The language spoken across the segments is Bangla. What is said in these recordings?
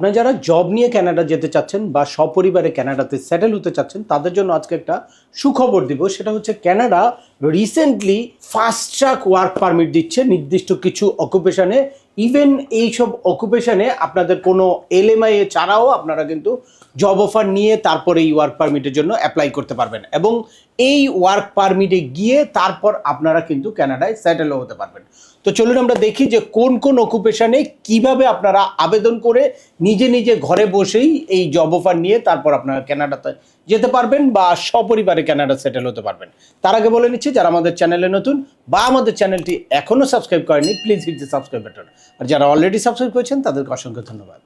আপনারা যারা জব নিয়ে কানাডা যেতে চাচ্ছেন বা সপরিবারে কানাডাতে সেটেল হতে চাচ্ছেন তাদের জন্য আজকে একটা সুখবর দিব। সেটা হচ্ছে Canada recently fast track work permit দিচ্ছে নির্দিষ্ট কিছু অকুপেশনে। ইভেন এইসব অকুপেশনে আপনাদের কোনো এলএমআই ছাড়াও আপনারা কিন্তু জব অফার নিয়ে তারপরে এই ওয়ার্ক পারমিটের জন্য অ্যাপ্লাই করতে পারবেন এবং এই ওয়ার্ক পারমিটে গিয়ে তারপর আপনারা কিন্তু কানাডায় সেটেলও হতে পারবেন। তো চলুন আমরা দেখি যে কোন কোন অকুপেশনে কিভাবে আপনারা আবেদন করে নিজে নিজে ঘরে বসেই এই জব অফার নিয়ে তারপর আপনারা কানাডাতে যেতে পারবেন বা সপরিবারে কানাডা সেটেল হতে পারবেন। তার আগে বলে নিচ্ছি, যারা আমাদের চ্যানেলে নতুন বা আমাদের চ্যানেলটি এখনও সাবস্ক্রাইব করেনি please hit the subscribe button, আর যারা অলরেডি সাবস্ক্রাইব করেছেন তাদেরকে অসংখ্য ধন্যবাদ।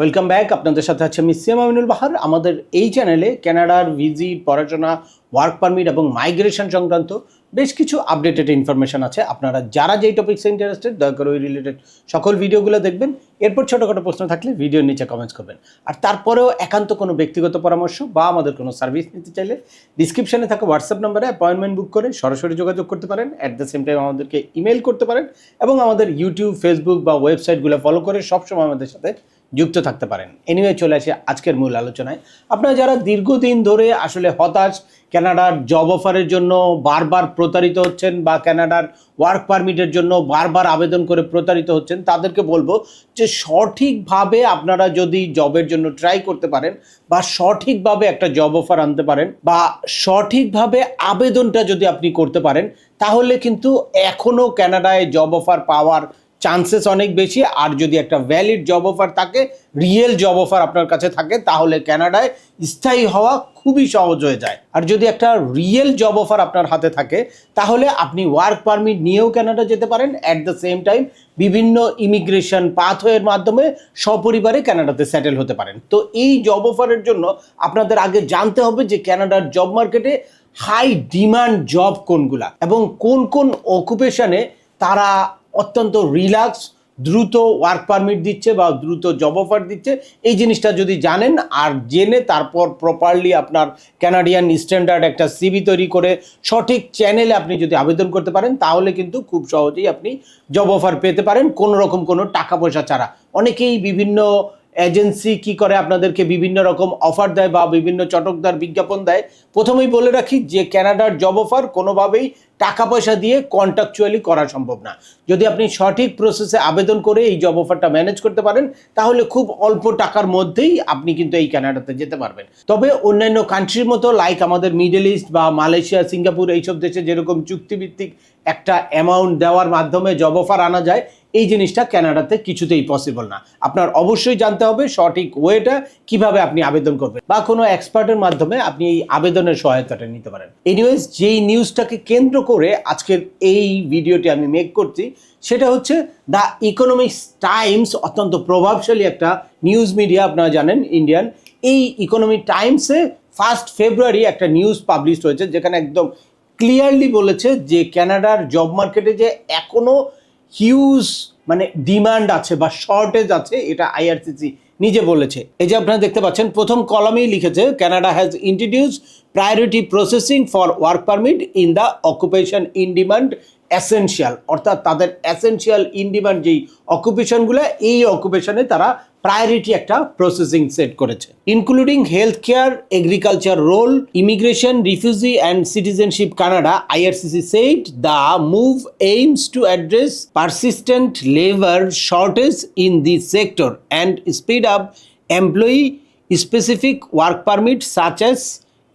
ওয়েলকাম ব্যাক, আপনাদের সাথে আছে আমি সিএম আমিনুল বাহার। আমাদের এই চ্যানেলে কানাডার ভিজিট, পড়াশোনা, ওয়ার্ক পারমিট এবং মাইগ্রেশন সংক্রান্ত বেশ কিছু আপডেটেড ইনফরমেশন আছে। আপনারা যারা যেই টপিক্সে ইন্টারেস্টেড দয়া করে ওই রিলেটেড সকল ভিডিওগুলো দেখবেন। এরপর ছোটোখাটো প্রশ্ন থাকলে ভিডিওর নিচে কমেন্টস করবেন। আর তারপরেও একান্ত কোনো ব্যক্তিগত পরামর্শ বা আমাদের কোনো সার্ভিস নিতে চাইলে ডিসক্রিপশনে থাকা হোয়াটসঅ্যাপ নম্বরে অ্যাপয়েন্টমেন্ট বুক করে সরাসরি যোগাযোগ করতে পারেন। অ্যাট দ্য সেম টাইম আমাদেরকে ইমেল করতে পারেন এবং আমাদের ইউটিউব, ফেসবুক বা ওয়েবসাইটগুলো ফলো করে সবসময় আমাদের সাথে যুক্ত থাকতে পারেন। এনিওয়ে, চলে আসে আজকের মূল আলোচনায়। আপনারা যারা দীর্ঘদিন ধরে আসলে হতাশ, কানাডার জব অফারের জন্য বারবার প্রতারিত হচ্ছেন বা কানাডার ওয়ার্ক পারমিটের জন্য বারবার আবেদন করে প্রতারিত হচ্ছেন, তাদেরকে বলবো যে সঠিকভাবে আপনারা যদি জবের জন্য ট্রাই করতে পারেন বা সঠিকভাবে একটা জব অফার আনতে পারেন বা সঠিকভাবে আবেদনটা যদি আপনি করতে পারেন, তাহলে কিন্তু এখনও কানাডায় জব অফার পাওয়ার চান্সেস অনেক বেশি। আর যদি একটা ভ্যালিড জব অফার থাকে, রিয়েল জব অফার আপনার কাছে থাকে, তাহলে কানাডায় স্থায়ী হওয়া খুবই সহজ হয়ে যায়। আর যদি একটা রিয়েল জব অফার আপনার হাতে থাকে, তাহলে আপনি ওয়ার্ক পারমিট নিয়েও কানাডা যেতে পারেন। অ্যাট দ্য সেম টাইম বিভিন্ন ইমিগ্রেশন পাথওয়ের মাধ্যমে সপরিবারে কানাডাতে সেটেল হতে পারেন। তো এই জব অফারের জন্য আপনাদের আগে জানতে হবে যে কানাডার জব মার্কেটে হাই ডিমান্ড জব কোনগুলা এবং কোন কোন অকুপেশনে তারা অত্যন্ত রিল্যাক্স, দ্রুত ওয়ার্ক পারমিট দিচ্ছে বা দ্রুত জব অফার দিচ্ছে। এই জিনিসটা যদি জানেন আর জেনে তারপর প্রপারলি আপনার ক্যানাডিয়ান স্ট্যান্ডার্ড একটা সিভি তৈরি করে সঠিক চ্যানেলে আপনি যদি আবেদন করতে পারেন, তাহলে কিন্তু খুব সহজেই আপনি জব অফার পেতে পারেন কোনো রকম কোনো টাকা পয়সা ছাড়া। অনেকেই বিভিন্ন এজেন্সি কি করে আপনাদেরকে বিভিন্ন রকম অফার দেয় বা বিভিন্ন চটকদার বিজ্ঞাপন দেয়। প্রথমেই বলে রাখি যে কানাডার জব অফার কোনোভাবেই টাকা পয়সা দিয়ে কন্ট্রাকচুয়ালি করা সম্ভব না। যদি আপনি সঠিক প্রসেসে আবেদন করে এই জব অফারটা ম্যানেজ করতে পারেন, তাহলে খুব অল্প টাকার মধ্যেই আপনি কিন্তু এই কানাডাতে যেতে পারবেন। তবে অন্যান্য কান্ট্রির মতো লাইক আমাদের মিডল ইস্ট বা মালয়েশিয়া, সিঙ্গাপুর এইসব দেশে যেরকম চুক্তিভিত্তিক একটা অ্যামাউন্ট দেওয়ার মাধ্যমে জব অফার আনা যায়, এই জিনিসটা কানাডাতে কিছুতেই পসিবল না। আপনার অবশ্যই জানতে হবে সঠিক ওয়েটা কিভাবে আপনি আবেদন করবেন বা কোনো এক্সপার্টের মাধ্যমে আপনি এই আবেদনের সহায়তাটা নিতে পারেন। এনিওয়েজ, যেই নিউজটাকে কেন্দ্র করে আজকের এই ভিডিওটি আমি মেক করছি সেটা হচ্ছে দ্য ইকোনমিক্স টাইমস, অত্যন্ত প্রভাবশালী একটা নিউজ মিডিয়া, আপনারা জানেন ইন্ডিয়ান। এই ইকোনমিক টাইমসে 1 ফেব্রুয়ারি একটা নিউজ পাবলিশ হয়েছে যেখানে একদম ক্লিয়ারলি বলেছে যে কানাডার জব মার্কেটে যে এখনো হিউজ ডিমান্ড আছে বা শর্টেজ আছে, এটা আইআরসিসি নিজে বলেছে। এই যে আপনারা দেখতে পাচ্ছেন প্রথম কলামেই লিখেছে, Canada has introduce priority processing for work permit in the occupation in demand essential. অর্থাৎ তাদের এসেনশিয়াল ইন ডিমান্ড যেই অকুপেশনগুলো, এই অকুপেশনে তারা প্রায়োরিটি একটা প্রসেসিং সেট করেছে, including health care, agriculture role, immigration, refugee and citizenship Canada. IRCC said the move aims to address persistent labor shortage in this sector and speed up employee specific work permits such as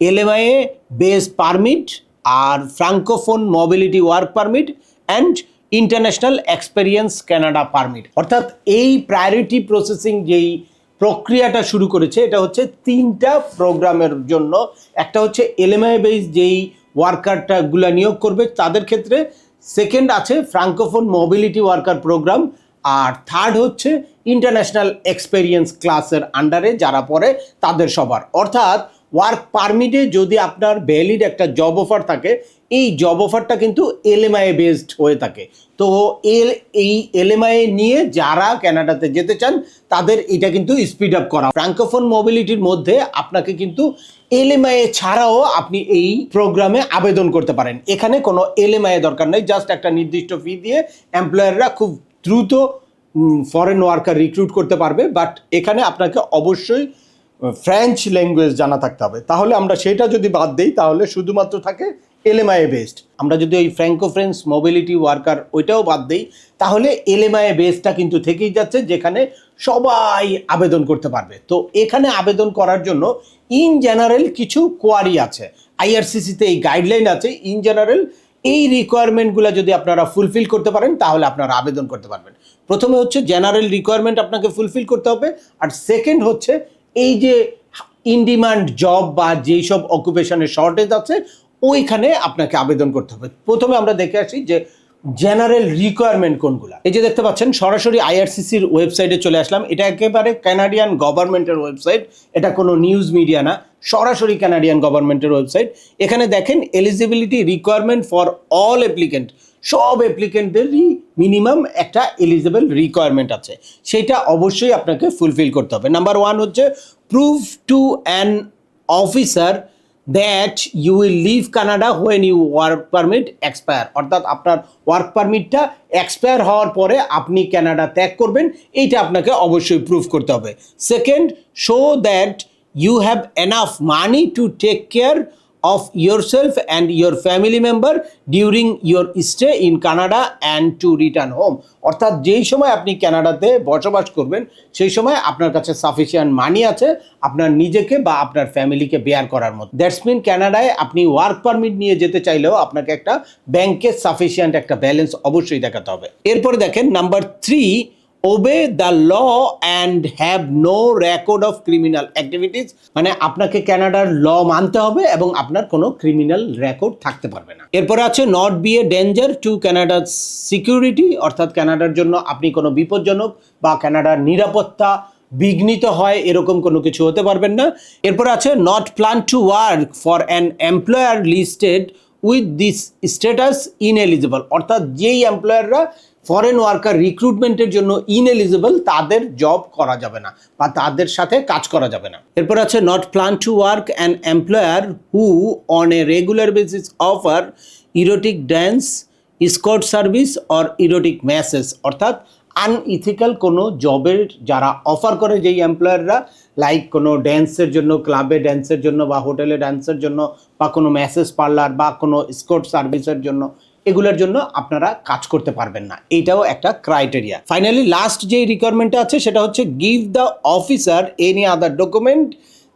LMIA based permit আর francophone mobility work permit and international experience Canada permit. অর্থাৎ এই প্রায়োরিটি প্রসেসিং যেই প্রক্রিয়াটা শুরু করেছে, এটা হচ্ছে 3টা প্রোগ্রামের জন্য। একটা হচ্ছে এলএমআই বেস যেই ওয়ার্কারটাগুলো নিয়োগ করবে তাদের ক্ষেত্রে, সেকেন্ড আছে ফ্রাঙ্কোফোন মোবিলিটি ওয়ার্কার প্রোগ্রাম, আর থার্ড হচ্ছে ইন্টারন্যাশনাল এক্সপেরিয়েন্স ক্লাসের আন্ডারে যারা পড়ে তাদের সবার। অর্থাৎ ওয়ার্ক পারমিটে যদি আপনার ভ্যালিড একটা জব অফার থাকে, এই জব অফারটা কিন্তু এলএমআই বেসড হয়ে থাকে। তো এই এলএমআই নিয়ে যারা কানাডাতে যেতে চান তাদের এটা কিন্তু স্পিড আপ করা। ফ্র্যাঙ্কোফোন মোবিলিটির মধ্যে আপনাকে কিন্তু এলএমআই ছাড়াও আপনি এই প্রোগ্রামে আবেদন করতে পারেন। এখানে কোনো এলএমআই দরকার নেই, জাস্ট একটা নির্দিষ্ট ফি দিয়ে এমপ্লয়াররা খুব দ্রুত ফরেন ওয়ার্কার রিক্রুট করতে পারবে। বাট এখানে আপনাকে অবশ্যই ফ্রেঞ্চ ল্যাঙ্গুয়েজ জানা থাকতে হবে। তাহলে আমরা সেটা যদি বাদ দিই তাহলে শুধুমাত্র থাকে এলএমআই বেসড। আমরা যদি ওই ফ্র্যাঙ্কো ফ্রেঞ্চ মোবিলিটি ওয়ার্কার ওইটাও বাদ দিই তাহলে এলএমআই বেসটা কিন্তু থেকেই যাচ্ছে, যেখানে সবাই আবেদন করতে পারবে। তো এখানে আবেদন করার জন্য ইন জেনারেল কিছু কোয়ারি আছে, আইআরসিসিতে এই গাইডলাইন আছে। ইন জেনারেল এই রিকোয়ারমেন্টগুলো যদি আপনারা ফুলফিল করতে পারেন তাহলে আপনারা আবেদন করতে পারবেন। প্রথমে হচ্ছে জেনারেল রিকোয়ারমেন্ট আপনাকে ফুলফিল করতে হবে, আর সেকেন্ড হচ্ছে এই যে ইন ডিমান্ড জব বা যেই সব অকুপেশনের শর্টেজ আছে ওইখানে আপনাকে আবেদন করতে হবে। প্রথমে আমরা দেখে আসি যে জেনারেল রিকোয়ারমেন্ট কোনগুলা। এই যে দেখতে পাচ্ছেন সরাসরি আইআরসিসির ওয়েবসাইটে চলে আসলাম। এটা একেবারে কানাডিয়ান গভর্নমেন্টের ওয়েবসাইট, এটা কোনো নিউজ মিডিয়া না, সরাসরি কানাডিয়ান গভর্নমেন্টের ওয়েবসাইট। এখানে দেখেন eligibility requirement for all applicant, সব অ্যাপ্লিকেন্টেরই মিনিমাম একটা এলিজিবল রিকোয়ারমেন্ট আছে, সেটা অবশ্যই আপনাকে ফুলফিল করতে হবে। নাম্বার 1 হচ্ছে prove to an officer that you will leave Canada when you work permit expire, অর্থাৎ আপনার ওয়ার্ক পারমিটটা এক্সপায়ার হওয়ার পরে আপনি কানাডা ত্যাগ করবেন, এইটা আপনাকে অবশ্যই প্রুভ করতে হবে। Second, show that you have enough money to take care of yourself and your family member during your stay in Canada and to return home, অর্থাৎ যেই সময় আপনি কানাডাতে বসবাস করবেন সেই সময় আপনার কাছে সাফিসিয়েন্ট মানি আছে আপনার নিজেকে বা আপনার ফ্যামিলিকে বেয়ার করার মতো। দ্যাটস মিন কানাডায় আপনি ওয়ার্ক পারমিট নিয়ে যেতে চাইলেও আপনাকে একটা ব্যাংকে সাফিসিয়েন্ট একটা ব্যালেন্স অবশ্যই দেখাতে হবে। এরপরে দেখেন number 3, obey the law and have no record of criminal activities, মানে আপনাকে কানাডার ল মানতে হবে এবং আপনার কোনো ক্রিমিনাল রেকর্ড থাকতে পারবে না। এরপর আছে not be a danger to কানাডার সিকিউরিটি, অর্থাৎ কানাডার জন্য আপনি কোনো বিপজ্জনক বা কানাডার নিরাপত্তা বিঘ্নিত হয় এরকম কোনো কিছু হতে পারবেন না। এরপর আছে not plan to work for an employer listed with this status ineligible, অর্থাৎ যেই এমপ্লয়াররা ফরেন ওয়ার্কার রিক্রুটমেন্টের জন্য ইনএলিজিবল তাদের জব করা যাবে না বা তাদের সাথে কাজ করা যাবে না। এরপর আছে not plan to work an employer who on a regular basis offer erotic dance, Scott service or erotic message, অর্থাৎ আনইথিক্যাল কোনো জবের যারা অফার করে যেই এমপ্লয়াররা, লাইক কোনো ড্যান্সের জন্য, ক্লাবে ড্যান্সের জন্য বা হোটেলে ড্যান্সের জন্য বা কোনো ম্যাসেজ পার্লার বা কোনো স্কট সার্ভিসের জন্য, এগুলোর জন্য আপনারা কাজ করতে পারবেন না, এইটাও একটা ক্রাইটেরিয়া। ফাইনালি লাস্ট যে রিকোয়ারমেন্টটা আছে সেটা হচ্ছে give the officer any other document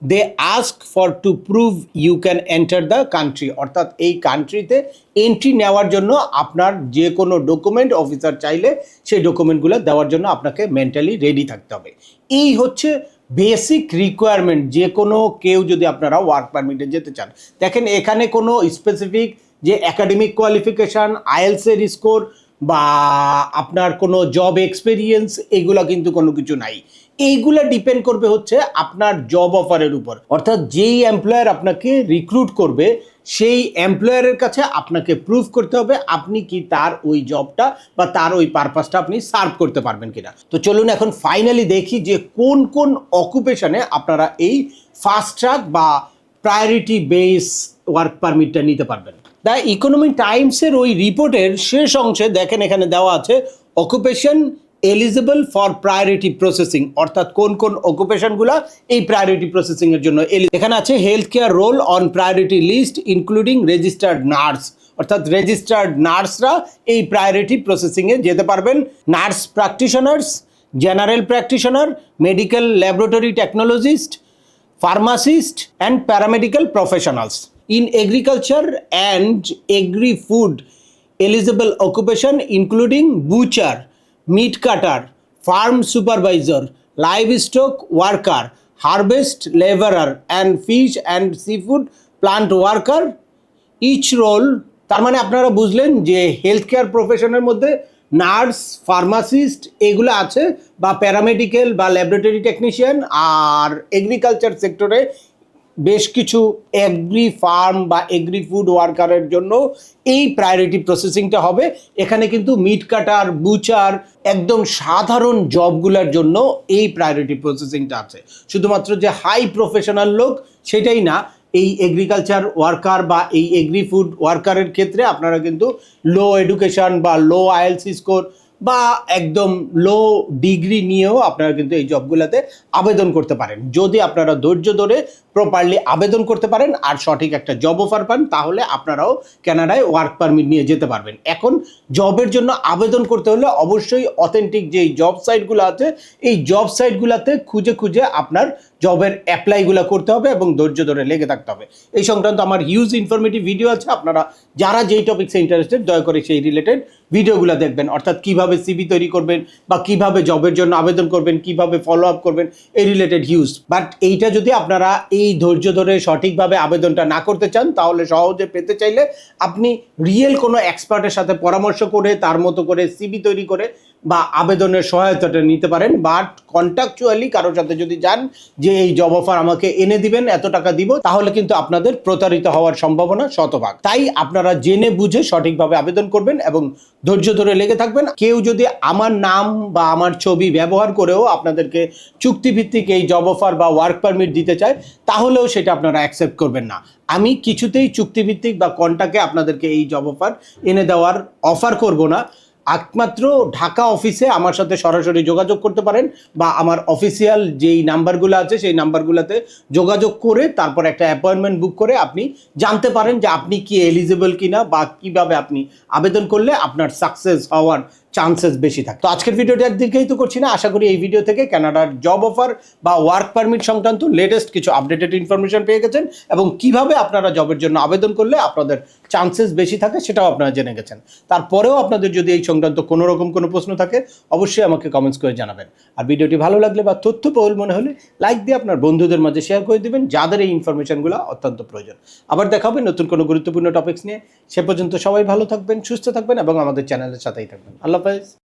they ask for to prove you can enter the country, অর্থাৎ এই কান্ট্রিতে এন্ট্রি নেওয়ার জন্য আপনার যে কোনো ডকুমেন্ট অফিসার চাইলে সেই ডকুমেন্টগুলো দেওয়ার জন্য আপনাকে মেন্টালি রেডি থাকতে হবে। এই হচ্ছে বেসিক রিকোয়ারমেন্ট যে কোনো কেউ যদি আপনারা ওয়ার্ক পারমিটে যেতে চান। দেখেন এখানে কোনো স্পেসিফিক যে একাডেমিক কোয়ালিফিকেশান, আইএলসের স্কোর বা আপনার কোনো জব এক্সপিরিয়েন্স এগুলো কিন্তু কোনো কিছু নাই। এইগুলো ডিপেন্ড করবে হচ্ছে আপনার জব অফারের উপর, অর্থাৎ যেই এমপ্লয়ার আপনাকে রিক্রুট করবে সেই এমপ্লয়ারের কাছে আপনাকে প্রুভ করতে হবে আপনি কি তার ওই জবটা বা তার ওই পারপাসটা আপনি সার্ভ করতে পারবেন কিনা। তো চলুন এখন ফাইনালি দেখি যে কোন কোন অকুপেশনে আপনারা এই ফাস্ট ট্র্যাক বা প্রায়োরিটি বেস ওয়ার্ক পারমিটটা নিতে পারবেন। দ্য ইকোনমিক টাইমসের ওই রিপোর্টের শেষ অংশে দেখেন এখানে দেওয়া আছে occupation eligible for priority processing, অর্থাৎ কোন কোন অকুপেশনগুলো এই প্রায়োরিটি প্রসেসিং এর জন্য। এখানে আছে health care roll on priority list including registered nurse, অর্থাৎ রেজিস্টার্ড নার্সরা এই প্রায়োরিটি প্রসেসিংয়ে যেতে পারবেন। Nurse practitioners, general practitioner, medical laboratory technologist, pharmacist and paramedical professionals. In agriculture and agri-food, eligible occupation including butcher, meat cutter, farm supervisor, livestock worker, harvest laborer and fish and seafood plant worker. Each role, তার মানে আপনারা বুঝলেন যে হেলথ কেয়ার প্রফেশনের মধ্যে নার্স, ফার্মাসিস্ট এগুলো আছে বা প্যারামেডিক্যাল বা ল্যাবরেটরি টেকনিশিয়ান, আর এগ্রিকালচার সেক্টরে বেশ কিছু এগ্রি ফার্ম বা এগ্রি ফুড ওয়ার্কারের জন্য এই প্রায়োরিটি প্রসেসিংটা হবে। এখানে কিন্তু মিট কাটার, বুচার, একদম সাধারণ জবগুলোর জন্য এই প্রায়োরিটি প্রসেসিংটা আছে। শুধুমাত্র যে হাই প্রফেশনাল লোক সেটাই না, এই এগ্রিকালচার ওয়ার্কার বা এই এগ্রি ফুড ওয়ার্কারের ক্ষেত্রে আপনারা কিন্তু লো এডুকেশন বা লো আইএলসি স্কোর বা একদম লো ডিগ্রি নিয়েও আপনারা কিন্তু এই জবগুলোতে আবেদন করতে পারেন। যদি আপনারা ধৈর্য ধরে প্রপারলি আবেদন করতে পারেন আর সঠিক একটা জব অফার পান, তাহলে আপনারাও কানাডায় ওয়ার্ক পারমিট নিয়ে যেতে পারবেন। এখন জবের জন্য আবেদন করতে হলে অবশ্যই অথেন্টিক যেই জব সাইটগুলো আছে এই জব সাইটগুলোতে খুঁজে খুঁজে আপনার জবের অ্যাপ্লাইগুলো করতে হবে এবং ধৈর্য ধরে লেগে থাকতে হবে। এই সংক্রান্ত আমার হিউজ ইনফরমেটিভ ভিডিও আছে, আপনারা যারা যেই টপিক্সে ইন্টারেস্টেড দয়া করে সেই রিলেটেড ভিডিওগুলো দেখবেন। অর্থাৎ কিভাবে সিভি তৈরি করবেন বা কিভাবে জবের জন্য আবেদন করবেন, কিভাবে ফলো আপ করবেন, এই রিলেটেড হিউজ। বাট এইটা যদি আপনারা এই ধৈর্য ধরে সঠিকভাবে আবেদনটা না করতে চান, তাহলে সহজে পেতে চাইলে আপনি রিয়েল কোনো এক্সপার্টের সাথে পরামর্শ করে তার মতো করে সিভি তৈরি করে বা আবেদনের সহায়তাটা নিতে পারেন। বাট কন্ট্রাকচুয়ালি কারোর সাথে যদি যান যে এই জব অফার আমাকে এনে দিবেন, এত টাকা দিব, তাহলে কিন্তু আপনাদের প্রতারিত হওয়ার সম্ভাবনা শতভাগ। তাই আপনারা জেনে বুঝে সঠিকভাবে আবেদন করবেন এবং ধৈর্য ধরে লেগে থাকবেন। কেউ যদি আমার নাম বা আমার ছবি ব্যবহার করেও আপনাদেরকে চুক্তিভিত্তিক এই জব অফার বা ওয়ার্ক পারমিট দিতে চায়, তাহলেও সেটা আপনারা অ্যাকসেপ্ট করবেন না। আমি কিছুতেই চুক্তিভিত্তিক বা কন্ট্রাক্টে আপনাদেরকে এই জব অফার এনে দেওয়ার অফার করব না। একমাত্র ঢাকা অফিসে আমার সাথে সরাসরি যোগাযোগ করতে পারেন বা আমার অফিসিয়াল যেই নাম্বারগুলো আছে সেই নাম্বারগুলোতে যোগাযোগ করে তারপর একটা অ্যাপয়েন্টমেন্ট বুক করে আপনি জানতে পারেন যে আপনি কি এলিজিবল কিনা বা কিভাবে আপনি আবেদন করলে আপনার সাকসেস হওয়ার চান্সেস বেশি থাকে। তো আজকের ভিডিওটা দীর্ঘায়িত করছি না, আশা করি এই ভিডিও থেকে কানাডার জব অফার বা ওয়ার্ক পারমিট সংক্রান্ত লেটেস্ট কিছু আপডেটেড ইনফরমেশন পেয়ে গেছেন এবং কিভাবে আপনারা জবের জন্য আবেদন করলে আপনাদের চান্সেস বেশি থাকে সেটাও আপনারা জেনে গেছেন। তারপরেও আপনাদের যদি এই সংক্রান্ত কোনো রকম কোনো প্রশ্ন থাকে অবশ্যই আমাকে কমেন্টস করে জানাবেন। আর ভিডিওটি ভালো লাগলে বা তথ্যবহুল মনে হলে লাইক দিয়ে আপনার বন্ধুদের মাঝে শেয়ার করে দিবেন যাদের এই ইনফরমেশনগুলো অত্যন্ত প্রয়োজন। আবার দেখা হবে নতুন কোনো গুরুত্বপূর্ণ টপিকস নিয়ে। সে পর্যন্ত সবাই ভালো থাকবেন, সুস্থ থাকবেন এবং আমাদের চ্যানেলের সাথেই থাকবেন। আল্লাহ হাফেজ।